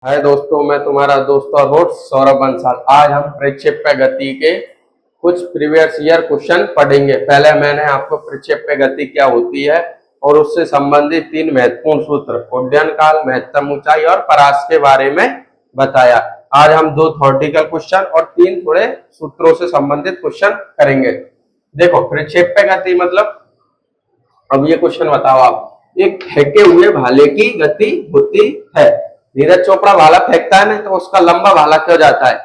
हाय दोस्तों, मैं तुम्हारा दोस्त और होस्ट सौरभ बंसल। आज हम प्रक्षेप्य गति के कुछ प्रीवियस ईयर क्वेश्चन पढ़ेंगे। पहले मैंने आपको प्रक्षेप्य गति क्या होती है और उससे संबंधित तीन महत्वपूर्ण सूत्र उड्डयन काल, महत्तम ऊंचाई और परास के बारे में बताया। आज हम दो थ्योरेटिकल क्वेश्चन और तीन थोड़े सूत्रों से संबंधित क्वेश्चन करेंगे। देखो, प्रक्षेप्य गति मतलब, अब ये क्वेश्चन बताओ आप, एक फेंके हुए भाले की गति होती है। नीरज चोपड़ा भाला फेंकता है ना, तो उसका लंबा भाला क्यों जाता है?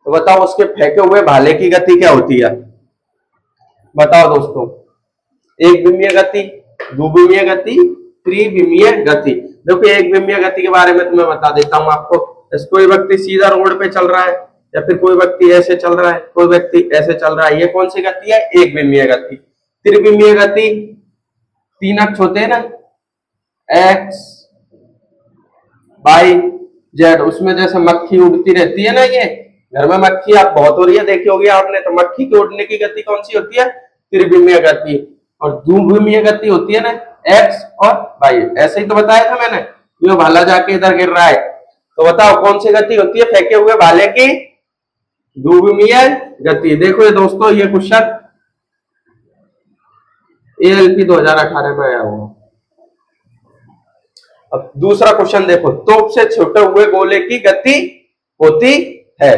तो बताओ, उसके फेंके हुए भाले की गति क्या होती है? बताओ दोस्तों। एक विमीय गति, द्विविमीय गति, त्रिविमीय गति। देखो, एक विमीय गति के बारे में तुम्हें बता देता हूं आपको। कोई व्यक्ति सीधा रोड पे चल रहा है, या फिर कोई व्यक्ति ऐसे चल रहा है, कोई व्यक्ति ऐसे चल रहा है, ये कौन सी गति है? एक विमीय गति। त्रिविमीय गति, तीन अक्ष होते हैं ना, एक्स, वाई, जेड। उसमें जैसे मक्खी उड़ती रहती है ना, ये घर में मक्खी आप बहुत हो रही है, देखी होगी आपने। तो मक्खी के उड़ने की गति कौन सी होती है? त्रिविमीय गति। और द्विविमीय गति होती है ना, एक्स और वाई। ऐसे ही तो बताया था मैंने। ये भाला जाके इधर गिर रहा है, तो बताओ कौन सी गति होती है फेंके हुए भाले की? द्विविमीय गति। देखो ये दोस्तों, ये क्वेश्चन ALP 2018 में आया हुआ। अब दूसरा क्वेश्चन देखो, तोप से छोटे हुए गोले की गति होती है।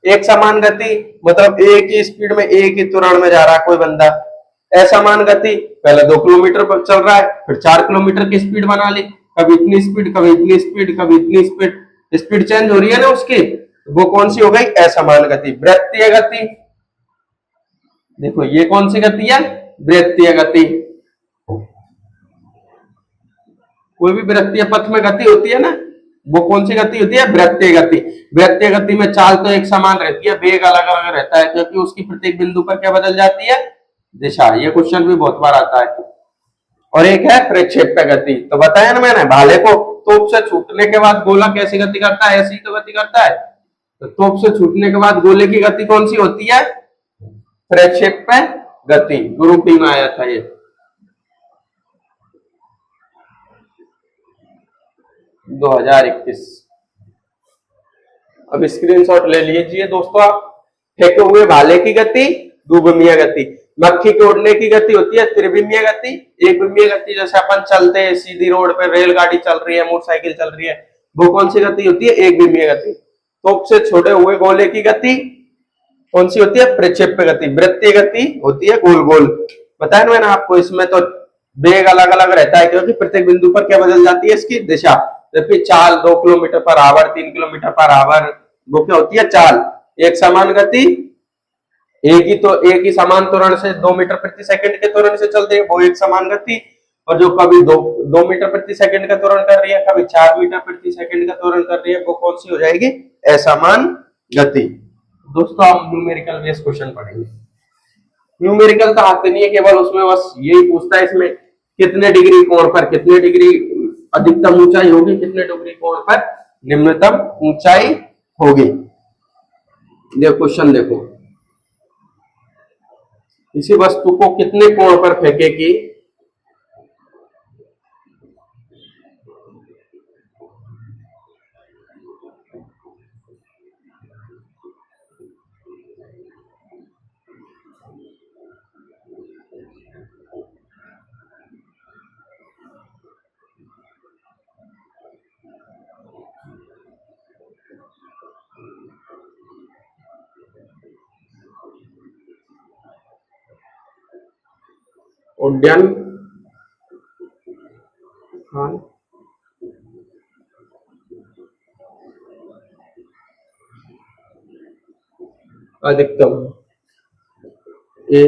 एक समान गति मतलब एक ही स्पीड में, एक ही त्वरण में जा रहा है कोई बंदा। असमान गति, पहले 2 किलोमीटर पर चल रहा है, फिर 4 किलोमीटर की स्पीड बना ली। कभी इतनी स्पीड, कभी इतनी स्पीड, कभी इतनी स्पीड, स्पीड चेंज हो रही है ना उसकी, वो कौन सी हो गई? असमान गति। वृत्तीय गति, देखो ये कौन सी गति है? वृत्तीय गति। कोई भी वृत्तीय पथ में गति होती है ना, वो कौन सी गति होती है? वृत्तीय गति। वृत्तीय गति में चाल तो एक समान रहती है, वेग अलग अलग रहता है, क्योंकि उसकी प्रत्येक बिंदु पर क्या बदल जाती है? दिशा। ये क्वेश्चन भी बहुत बार आता है। और एक है प्रक्षेप्य गति। तो बताया ना मैंने, भाले को तोप से छूटने के बाद गोला कैसी गति करता है? ऐसी तो गति करता है। तो तोप से छूटने के बाद गोले की गति कौन सी होती है? प्रक्षेप्य गति। ग्रुप डी में आया था ये। 2021। अब स्क्रीनशॉट ले लीजिए दोस्तों आप। फेंके हुए भाले की गति द्विविमीय गति। मक्खी के उड़ने की गति होती है त्रिविमीय गति। एक विमीय गति, जैसे अपन चलते हैं सीधी रोड पे, रेलगाड़ी चल रही है, मोटरसाइकिल चल रही है, वो कौन सी गति होती है? एक विमीय गति। तोप से छोड़े हुए गोले की गति कौन सी होती है? प्रक्षेप्य गति। वृत्तीय गति होती है गोल गोल। बताया ना मैंने आपको, इसमें तो वेग अलग अलग रहता है, क्योंकि प्रत्येक बिंदु पर क्या बदल जाती है? इसकी दिशा। जबकि चाल 2 kilometre per hour, 3 kilometre per hour, वो क्या होती है? चाल। एक समान गति, एक ही समान त्वरण से 2 मीटर प्रति सेकंड के त्वरण से चलते हैं, वो एक समान गति। और जो कभी 2 मीटर प्रति सेकंड का त्वरण कर रही है, कभी 4 मीटर प्रति सेकंड का त्वरण कर रही है, वो कौन सी हो जाएगी? असमान गति। दोस्तों, हम न्यूमेरिकल बेस्ड क्वेश्चन पढ़ेंगे। न्यूमेरिकल तो आते नहीं है, केवल उसमें बस यही पूछता है, इसमें कितने डिग्री कोण पर कितने डिग्री अधिकतम ऊंचाई होगी, कितने डिग्री कोण पर निम्नतम ऊंचाई होगी। ये क्वेश्चन देखो, किसी वस्तु को कितने कोण पर फेंकेगी? उड्डयन काल, अधिकतम ए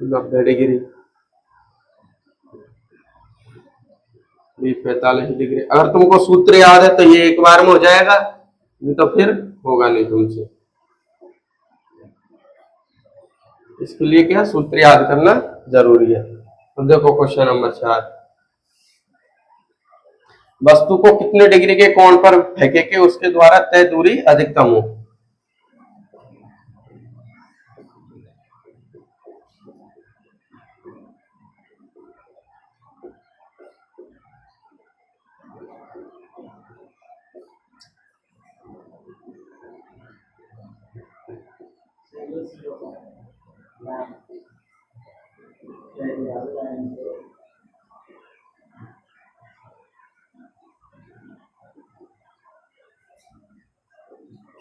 90 डिग्री, बी 45 डिग्री। अगर तुमको सूत्र याद है तो ये एक बार में हो जाएगा, नहीं तो फिर होगा नहीं तुमसे। इसके लिए क्या सूत्र याद करना जरूरी है। तो देखो क्वेश्चन नंबर 4, वस्तु को कितने डिग्री के कोण पर फेंके के उसके द्वारा तय दूरी अधिकतम हो?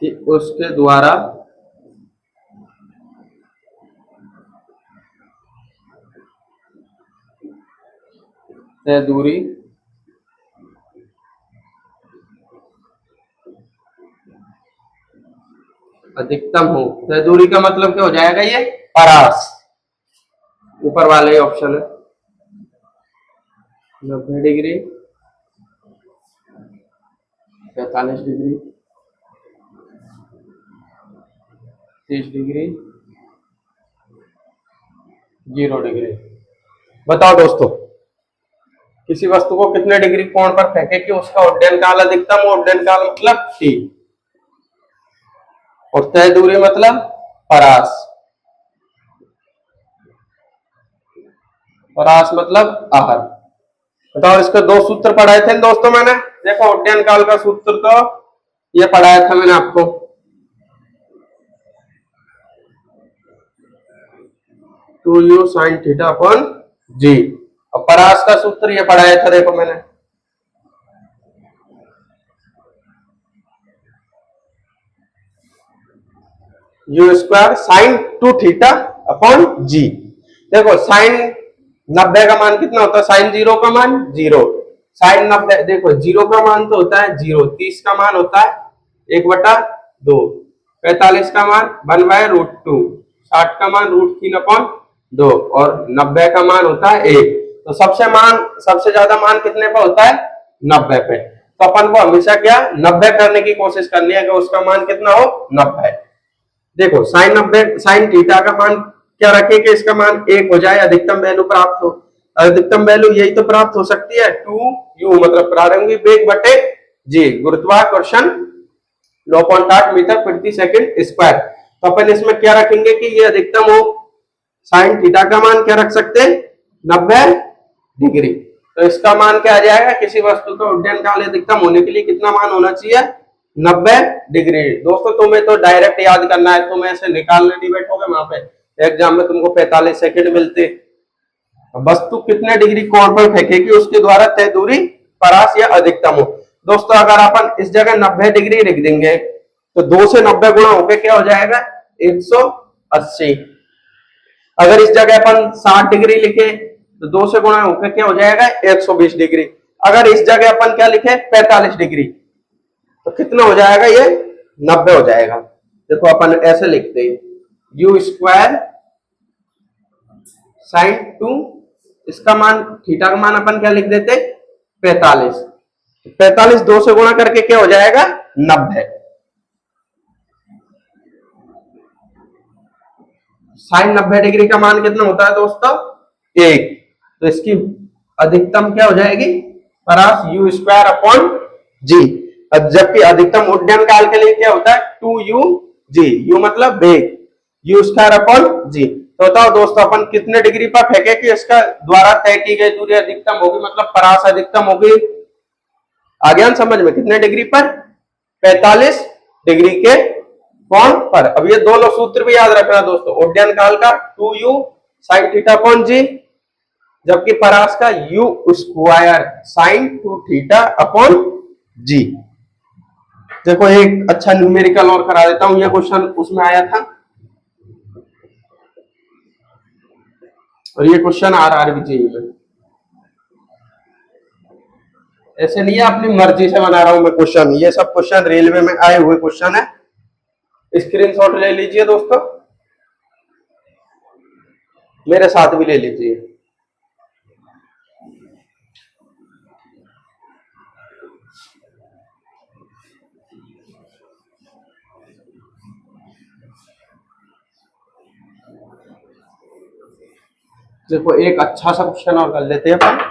कि उसके द्वारा तय दूरी अधिकतम हो। तय दूरी का मतलब क्या हो जाएगा, ये परास, ऊपर वाले ऑप्शन है। 90 डिग्री, 45 डिग्री, 30 डिग्री, 0 डिग्री। बताओ दोस्तों, किसी वस्तु को कितने डिग्री कोण पर फेंके कि उसका उड्डयन काल अधिकतम हो। उड्डयन काल मतलब टी, और तय दूरी मतलब परास। परास मतलब आहर। बताओ, इसके दो सूत्र पढ़ाए थे दोस्तों मैंने। देखो, उड्डयन काल का सूत्र तो ये पढ़ाया था मैंने आपको, 2u sin थीटा अपॉन जी। और परास का सूत्र ये पढ़ाया था, देखो मैंने, u square sine 2 theta upon g. देखो, साइन 90 का मान कितना होता है, साइन 0 का मान 0, साइन 90, देखो 0 का मान तो होता है 0, 30 का मान होता है 1/2, 45 का मान 1/√2, 60 का मान √3/2, और 90 का मान होता है 1। तो सबसे ज्यादा मान कितने पे होता है, 90 पे। तो अपन को हमेशा क्या 90 करने की कोशिश करनी है कि उसका मान कितना हो, 90। देखो, साइन थीटा का मान क्या रखे कि इसका मान 1 हो जाए, अधिकतम वैल्यू प्राप्त हो। अधिकतम वैल्यू यही तो प्राप्त हो सकती है, 2u मतलब प्रारंभिक वेग बटे जी, गुरुत्वाकर्षण 9.8 मीटर प्रति सेकंड स्क्वायर। तो अपन इसमें क्या रखेंगे कि ये अधिकतम हो। साइन थीटा का मान क्या रख सकते हैं, 90 डिग्री। तो इसका मान क्या आ जाएगा, किसी वस्तु का उड्डयन काल अधिकतम होने के लिए कितना मान होना चाहिए, 90 डिग्री। दोस्तों, तुम्हें तो डायरेक्ट याद करना है, तुम ऐसे निकालने नहीं बैठोगे, वहां पे एग्जाम में तुमको 45 सेकंड मिलते। वस्तु कितने डिग्री कोण पर फेंकेगी उसके द्वारा तय दूरी परास या अधिकतम हो। दोस्तों, अगर अपन इस जगह 90 डिग्री लिख देंगे तो 2 से 90 गुणा होकर क्या हो जाएगा, 180। अगर इस जगह अपन 60 डिग्री लिखे तो 2 से गुणा होकर क्या हो जाएगा, 120 डिग्री। अगर इस जगह अपन क्या लिखे, 45 डिग्री, तो कितना हो जाएगा, ये 90 हो जाएगा। देखो, अपन ऐसे लिखते हैं, यू स्क्वायर साइन 2, इसका मान थीटा का मान अपन क्या लिख देते, 45। 45 2 से गुणा करके क्या हो जाएगा, 90। साइन 90 डिग्री का मान कितना होता है दोस्तों, 1। तो इसकी अधिकतम क्या हो जाएगी, परास यू स्क्वायर अपॉन जी। जबकि अधिकतम उड्डयन काल के लिए क्या होता है, 2u जी, यू मतलब वेग, यू स्क्वायर अपॉन जी। तो बताओ दोस्तों, अपन कितने डिग्री पर फेंके कि इसका द्वारा तय की गई दूरी अधिकतम होगी, मतलब परास अधिकतम होगी। आ गया समझ में, कितने डिग्री पर, 45 डिग्री के कोण पर। अब ये दोनों सूत्र भी याद रखना दोस्तों, उड्डयन काल का 2u साइन थीटा अपॉन जी, जबकि परास का u square sine 2 theta upon g. देखो, एक अच्छा न्यूमेरिकल और करा देता हूं, ये क्वेश्चन उसमें आया था, और ये क्वेश्चन RRBJEE में। ऐसे नहीं है अपनी मर्जी से बना रहा हूं मैं क्वेश्चन, ये सब क्वेश्चन रेलवे में आए हुए क्वेश्चन है। स्क्रीनशॉट ले लीजिए दोस्तों, मेरे साथ भी ले लीजिए। देखो, एक अच्छा सा क्वेश्चन और कर लेते हैं अपन।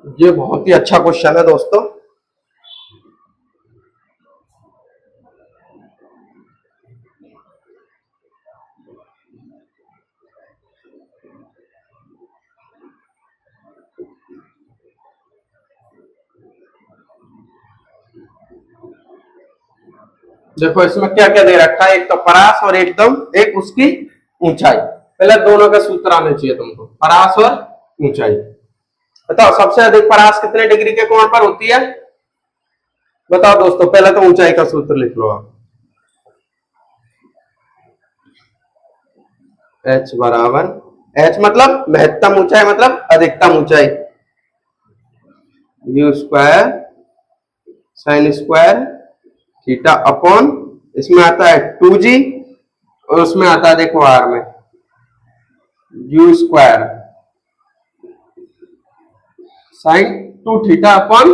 ये बहुत ही अच्छा क्वेश्चन है दोस्तों। देखो इसमें क्या क्या दे रखा है, एक तो परास और एकदम एक उसकी ऊंचाई। पहले दोनों का सूत्र आना चाहिए तुमको, परास और ऊंचाई। बताओ सबसे अधिक परास कितने डिग्री के कोण पर होती है? बताओ दोस्तों, पहले तो ऊंचाई का सूत्र लिख लो आप। H बराबर, H मतलब महत्तम ऊंचाई मतलब अधिकतम ऊंचाई, you square sine square theta upon, इसमें आता है 2g और उसमें आता है देखो r में u square sine 2 theta upon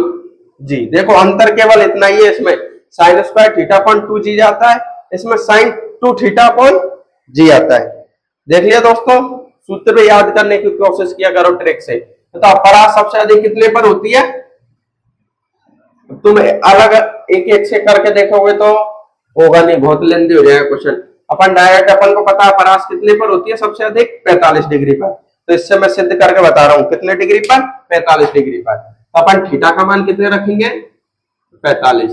g. देखो अंतर केवल इतना ही है, इसमें sine square theta upon 2g जाता है, इसमें साइन 2 थीटा अपॉन जी आता है। देख लिया दोस्तों, सूत्र पे याद करने की कोशिश किया करो ट्रिक से। बताओ परास सबसे अधिक कितने पर होती है? तुम अलग एक एक से करके देखोगे तो होगा नहीं, बहुत लेंदी हो जाएगा क्वेश्चन। अपन डायरेक्ट अपन को पता है परास कितने पर होती है सबसे अधिक? 45 डिग्री पर। तो इससे मैं सिद्ध करके बता रहा हूं कितने डिग्री पर? 45 डिग्री पर। तो अपन थीटा का मान कितने रखेंगे? 45।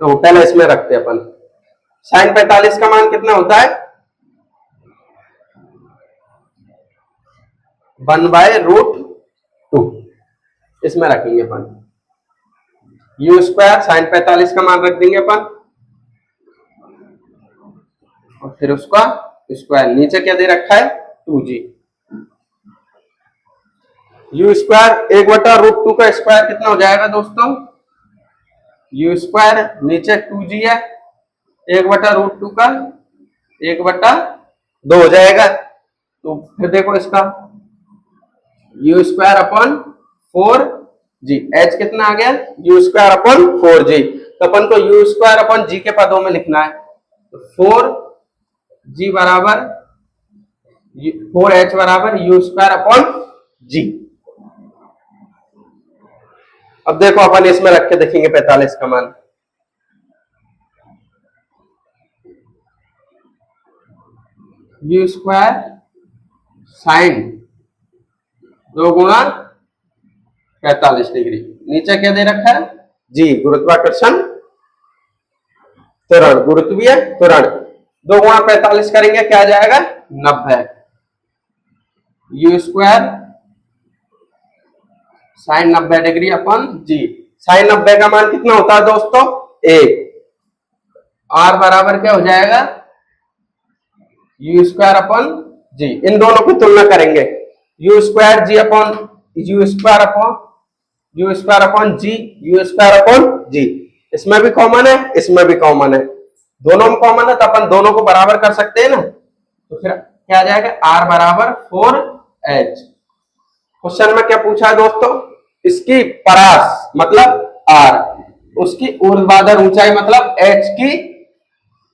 तो पहले इसमें रखते हैं अपन। साइन 45 का मान कितना होता है? 1/√2। इसमें रखेंगे अपन यू स्क्वायर साइन 45 का मान रख देंगे अपन, और फिर उसका स्क्वायर। नीचे क्या दे रखा है? 2g। यू स्क्वायर 1/√2 का स्क्वायर कितना हो जाएगा दोस्तों? यू स्क्वायर नीचे 2g है, 1/√2 का 1/2 हो जाएगा। तो फिर देखो इसका you square upon 4g, h कितना आ गया? You square upon 4g। तो अपन को यू स्क्वायर अपॉन जी के पदों में लिखना है। तो 4g बराबर 4h बराबर यू स्क्वायर अपॉन जी। अब देखो अपन इसमें रख के देखेंगे 45 का मान। यू स्क्वायर साइन 2 गुणा 45 डिग्री, नीचे क्या दे रखा है? जी, गुरुत्वाकर्षण त्वरण, गुरुत्वीय त्वरण। 2 गुणा 45 करेंगे क्या आ जाएगा? 90। U square sine 90 degree upon g. Sine 90 का मान कितना होता है दोस्तों? 1। आर बराबर क्या हो जाएगा? यू स्क्वायर अपन जी। इन दोनों की तुलना करेंगे, u square g upon u square upon u square upon g, u square upon g. इसमें भी कॉमन है, इसमें भी कॉमन है, दोनों में कॉमन है, तो अपन दोनों को बराबर कर सकते हैं ना। तो फिर क्या आ जाएगा? आर बराबर 4h। क्वेश्चन में क्या पूछा है दोस्तों? इसकी परास मतलब आर, उसकी ऊर्ध्वाधर ऊंचाई मतलब h की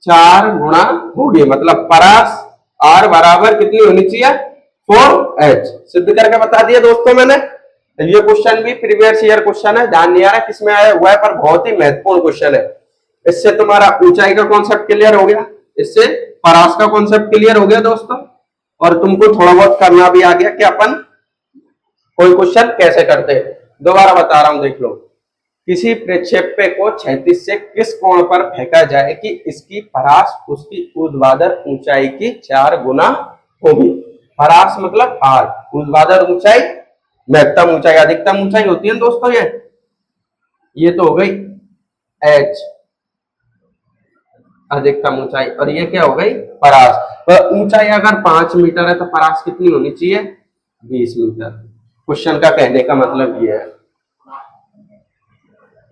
4 गुणा होगी, मतलब परास आर बराबर कितनी होनी चाहिए? 4h। सिद्ध करके बता दिया दोस्तों मैंने। ये क्वेश्चन भी प्रीवियस ईयर क्वेश्चन है, ध्यान नहीं आ रहा किसमें आया हुआ है, पर बहुत ही महत्वपूर्ण क्वेश्चन है। इससे तुम्हारा ऊंचाई का कॉन्सेप्ट क्लियर हो गया, इससे परास का कॉन्सेप्ट क्लियर हो गया दोस्तों, और तुमको थोड़ा बहुत करना भी आ गया कि अपन कोई क्वेश्चन कैसे करते हैं। दोबारा बता रहा हूं, देख लो। किसी प्रक्षेप्य को क्षैतिज से किस कोण पर फेंका जाए कि इसकी परास उसकी ऊर्ध्वाधर ऊंचाई की 4 गुना होगी। परास मतलब आर, ऊर्ध्वाधर ऊंचाई महत्तम ऊंचाई, अधिकतम ऊंचाई होती है दोस्तों ये तो हो गई h अधिकतम ऊंचाई, और ये क्या हो गई? परास। तो ऊंचाई अगर 5 मीटर है तो परास कितनी होनी चाहिए? 20 मीटर। क्वेश्चन का कहने का मतलब ये है,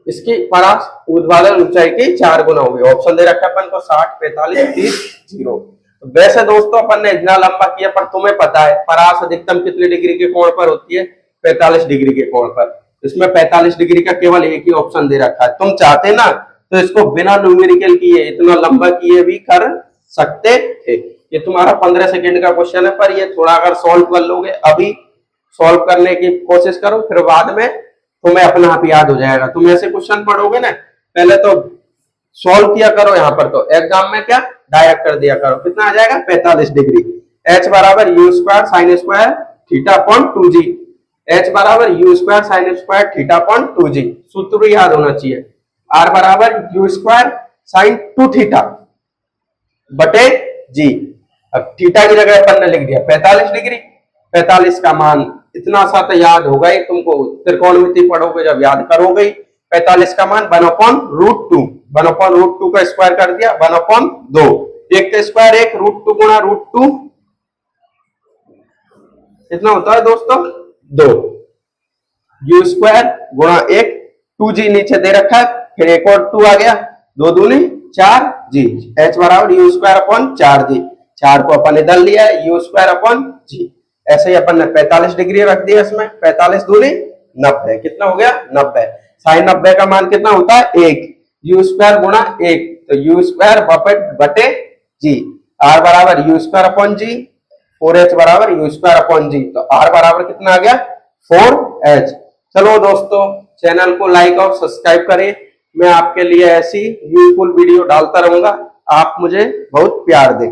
इसकी परास ऊर्ध्वाधर ऊंचाई की 4 गुना होगी। ऑप्शन दे रखा है अपन को 60, 45, 30, 0। वैसे दोस्तों अपन ने इतना लंबा किया, पर तुम्हें पता है परास अधिकतम कितने डिग्री के कोण पर होती है? 45 डिग्री के कोण पर। इसमें 45 डिग्री का केवल एक ही ऑप्शन दे रखा है। तुम चाहते ना तो इसको बिना न्यूमेरिकल किए इतना लंबा किए भी कर सकते थे। ये तुम्हारा 15 सेकंड का क्वेश्चन है, पर ये थोड़ा अगर सॉल्व कर लोगे, अभी सॉल्व करने की कोशिश करो, फिर बाद में तुम्हें अपने आप याद हो जाएगा। तुम ऐसे क्वेश्चन पढ़ोगे ना, पहले तो सॉल्व किया करो, यहाँ पर तो एग्जाम में क्या डायरेक्ट कर दिया करो। कितना आ जाएगा 45 डिग्री। H बराबर u square sine square theta upon 2g। H बराबर u square sine square theta upon 2g। सूत्र याद होना चाहिए। R बराबर यू स्क्वायर साइन 2 थीटा बटे जी। अब थीटा की जगह अपन ने लिख दिया 45 डिग्री। 45 का मान इतना सा तो याद होगा ही तुमको, त्रिकोणमिति पढ़ोगे जब याद करोगे। 45 का मान 1/√2। 1/√2 का स्क्वायर कर दिया 1/2। एक का स्क्वायर एक, √2 गुणा √2 कितना होता है दोस्तों 2। यू स्क्वायर गुणा एक, 2g नीचे दे रखा है, फिर एक और 2 आ गया, 2 दूनी 4g। H बराबर यू स्क्वायर अपॉन 4g। 4 को अपन इधर लिया है, यू स्क्वायर अपॉन g। ऐसे ही अपन ने 45 डिग्री रख दिया इसमें। 45 दूनी 90। कितना हो गया 90। साइन 90 का मान कितना होता है 1। यू स्क्वायर गुणा 1, तो यू स्क्वायर बटे जी। आर बराबर u square upon g. 4h बराबर यू स्क्वायर अपॉन जी। तो आर बराबर कितना आ गया 4h। चलो दोस्तों, चैनल को लाइक और सब्सक्राइब करें। मैं आपके लिए ऐसी यूजफुल वीडियो डालता रहूंगा। आप मुझे बहुत प्यार दें।